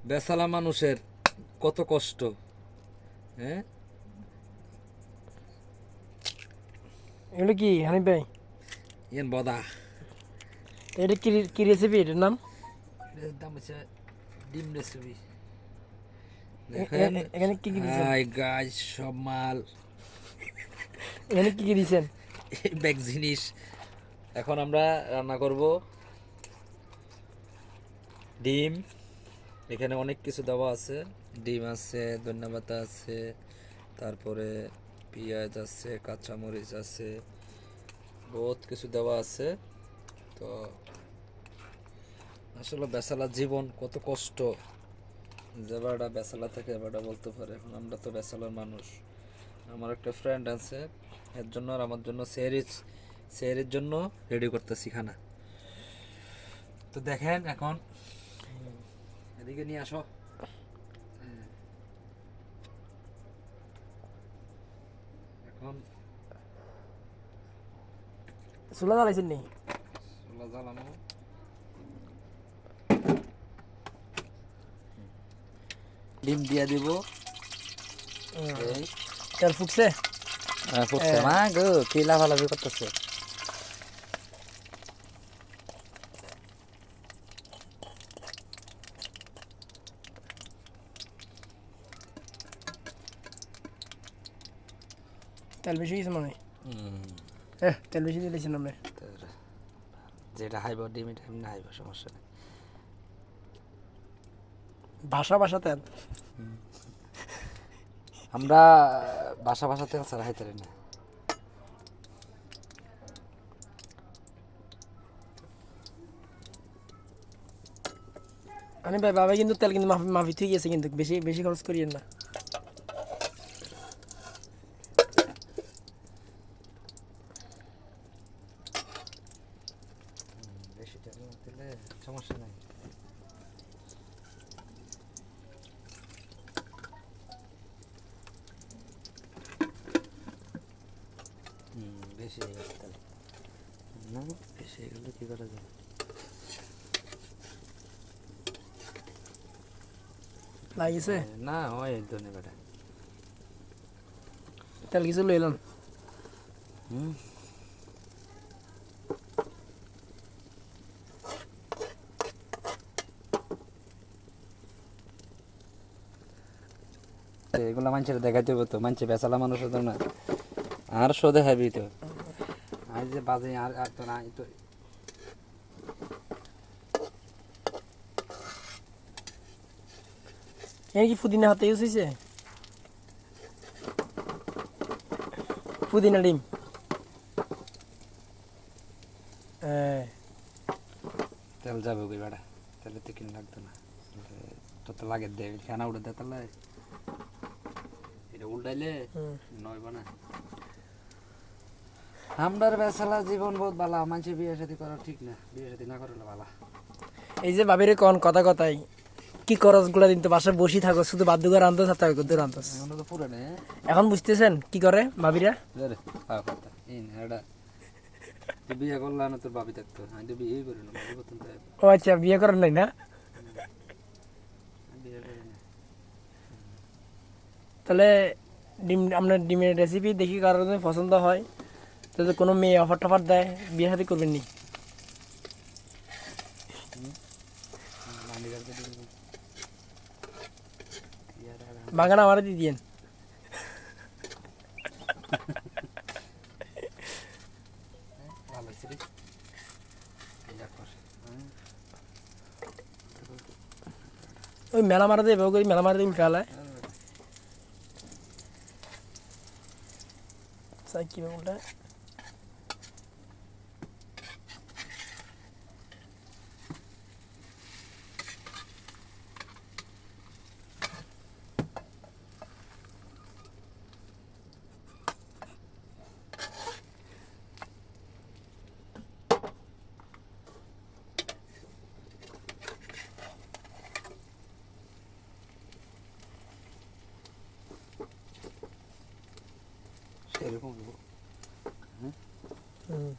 বেসালা মানুষের কত কষ্ট। হ্যাঁ, এগুলো কি হানিফ ভাই? ইয়েন বদা। এটা কি কি রেসিপি? এটার নাম? এটার দাম হচ্ছে ডিম রেসিপি। দেখেন, এখানে কি কি দিছেন? হাই গাইস, সব মাল এখানে কি কি দিছেন? এই ব্যাগ জিনিস। এখন আমরা রান্না করব ডিম। এখানে অনেক কিছু দেওয়া আছে। ডিম আছে, ধন্যবাদ আছে, তারপরে পেঁয়াজ আছে, কাঁচামরিচ আছে, বহুত কিছু দেওয়া আছে। তো আসলে বেচালা জীবন কত কষ্ট। যে বারটা বেচালা থেকে এবারটা বলতে পারে। এখন আমরা তো বেচালার মানুষ। আমার একটা ফ্রেন্ড আছে, এর জন্য আর আমার জন্য সেহরির জন্য রেডি করতেছি খানা। তো দেখেন এখন, এদিকে নিয়ে আসো। এখন চুলা জ্বালাইছেন নি? চুলা জ্বালানো। ডিম দিয়া দিব। এই তেল ফুটছে? ফুটছে মা গো, কি লাভালাভি করতেছে। তেল বেশি গেছে মনে হয়। তেল বেশি দিয়ে দিয়েছেন আপনি। যেটা হাইব ডিম, এটা এমনি হাইব, সমস্যা নেই। ভাষা ভাষা তেল। আমরা বাসা বাসা তেল ছাড়া খাইতে পারি না। হানিফ ভাই, বাবা কিন্তু তেল কিন্তু মাফি মাফি ঠিক আছে, কিন্তু বেশি বেশি খরচ করিয়েন না। বেশি তেল দিলে সমস্যা নেই। বেশি হয়ে গেছে তেল। না, বেশি হয়ে গেলে কি করা যায়? লাগিয়েছে? না, হয় ধনে বেটা। তেল কিছু লইলাম। এগুলা মানুষের দেখাইতে হবে তো, মানুষে বেচালা মানুষ হতো না। আর শোধে খাবি তো। আজ যে বাজে আর আর তো না তো। এর কি পুদিনা হাতে ইউজ হয়েছে? পুদিনা ডিম। তেল যাবে ওই বেটা, তেলে তো কিনে লাগতো না। তো লাগে দে ফেনা উঠে দে, তাহলে এটা উল্টাইলে নয় না। আমরার বেসালা জীবন বহুত বালা। মানুষে বিয়ে সাথে করা ঠিক না, বিয়ে সাথে না করলে বালা। এই যে বাবিরে কোন কথা কথাই কি খরচ গুলা দিন, তো বাসায় বসি থাকো, শুধু বাদ্য করে আনতে থাকতে হবে, দূর আনতে। এখন তো পুরো নেই। এখন বুঝতেছেন কি করে ভাবিরা? বিয়ে করলে না তোর ভাবি থাকতো, আমি তো বিয়ে করি না, ভাবি করতাম। ও আচ্ছা, বিয়ে করেন নাই না? বিয়ে করি না। তাহলে ডিম, আপনার ডিমের রেসিপি দেখি কারোর যদি পছন্দ হয়, তাহলে কোনো মেয়ে অফার টফার দেয়, বিয়ে সাথে করবেন নি? বাগান আমার দিয়ে দিয়েন। ওই মেলা মারা দেবে, ওই মেলা মারা দিয়ে উল্টা হালায় কীভাবে উল্টায়। সেরকম হুম।